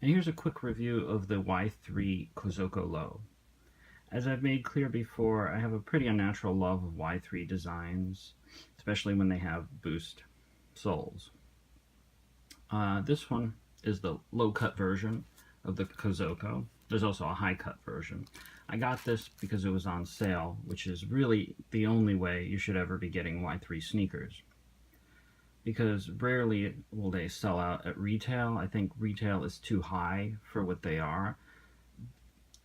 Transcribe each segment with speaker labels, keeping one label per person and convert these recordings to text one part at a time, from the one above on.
Speaker 1: And here's a quick review of the Y-3 Kozoko Low. As I've made clear before, I have a pretty unnatural love of Y-3 designs, especially when they have boost soles. This one is the low-cut version of the Kozoko. There's also a high-cut version. I got this because it was on sale, which is really the only way you should ever be getting Y-3 sneakers. Because rarely will they sell out at retail. I think retail is too high for what they are.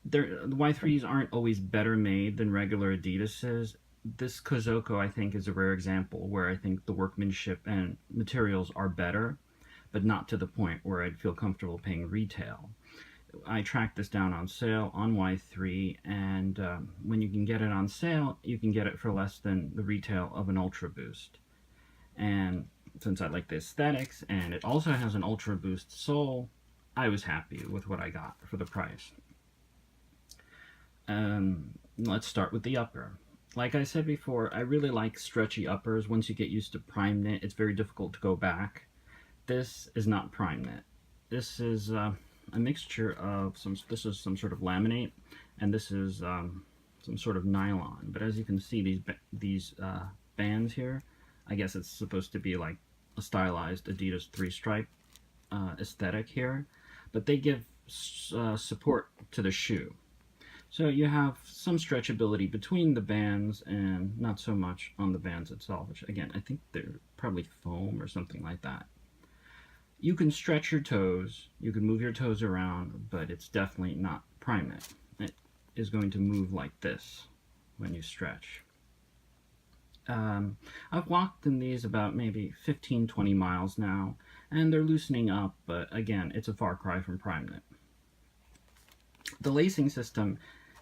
Speaker 1: The Y3s aren't always better made than regular Adidas's. This Kozoko, I think, is a rare example where I think the workmanship and materials are better, but not to the point where I'd feel comfortable paying retail. I tracked this down on sale on Y3, and when you can get it on sale, you can get it for less than the retail of an Ultra Boost. And since I like the aesthetics, and it also has an Ultra Boost sole, I was happy with what I got for the price. Let's start with the upper. Like I said before, I really like stretchy uppers. Once you get used to prime knit, it's very difficult to go back. This is not prime knit. This is a mixture of this is some sort of laminate, and this is some sort of nylon. But as you can see, these bands here, I guess it's supposed to be like a stylized Adidas 3-stripe aesthetic here, but they give support to the shoe. So you have some stretchability between the bands and not so much on the bands itself, which again, I think they're probably foam or something like that. You can stretch your toes, you can move your toes around, but it's definitely not prime knit. It is going to move like this when you stretch. I've walked in these about maybe 15-20 miles now, and they're loosening up, but again, it's a far cry from prime knit. The lacing system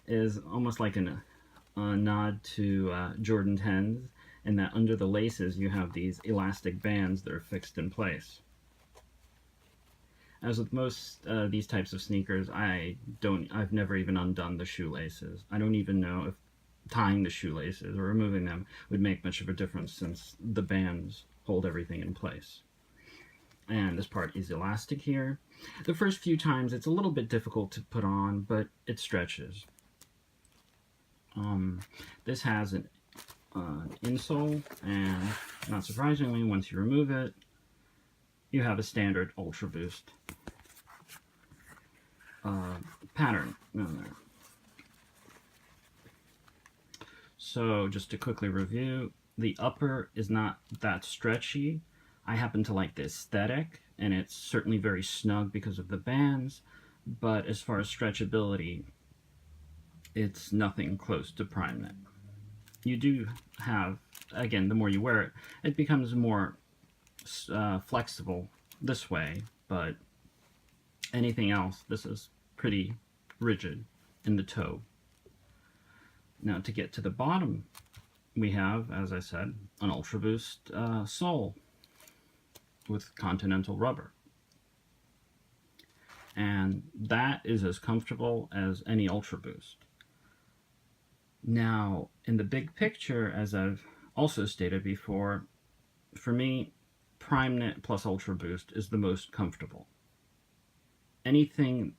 Speaker 1: is almost like a nod to Jordan 10s, in that under the laces you have these elastic bands that are fixed in place. As with most these types of sneakers, I've never even undone the shoelaces. I don't even know if tying the shoelaces or removing them would make much of a difference, since the bands hold everything in place. And this part is elastic here. The first few times it's a little bit difficult to put on, but it stretches. This has an insole, and not surprisingly, once you remove it, you have a standard Ultra Boost pattern in there. So just to quickly review, the upper is not that stretchy. I happen to like the aesthetic, and it's certainly very snug because of the bands, but as far as stretchability, it's nothing close to prime knit. You do have, again, the more you wear it, it becomes more flexible this way, but anything else, this is pretty rigid in the toe. Now to get to the bottom, we have, as I said, an Ultra Boost sole with continental rubber. And that is as comfortable as any Ultra Boost. Now, in the big picture, as I've also stated before, for me, prime knit plus Ultra Boost is the most comfortable. Anytime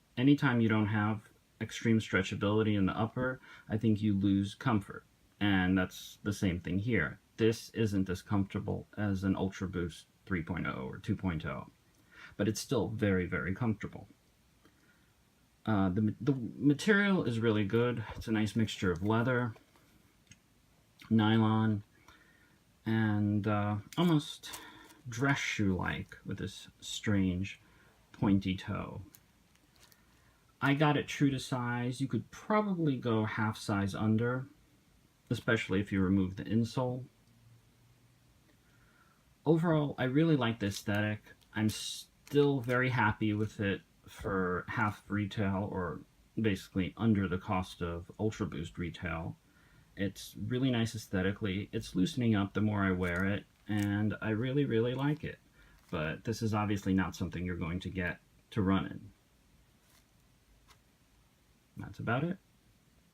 Speaker 1: you don't have extreme stretchability in the upper, I think you lose comfort. And that's the same thing here. This isn't as comfortable as an Ultra Boost 3.0 or 2.0, but it's still very, very comfortable. The material is really good. It's a nice mixture of leather, nylon, and almost dress shoe-like with this strange pointy toe. I got it true to size. You could probably go half size under, especially if you remove the insole. Overall, I really like the aesthetic. I'm still very happy with it for half retail, or basically under the cost of Ultra Boost retail. It's really nice aesthetically. It's loosening up the more I wear it, and I really, really like it. But this is obviously not something you're going to get to run in. That's about it.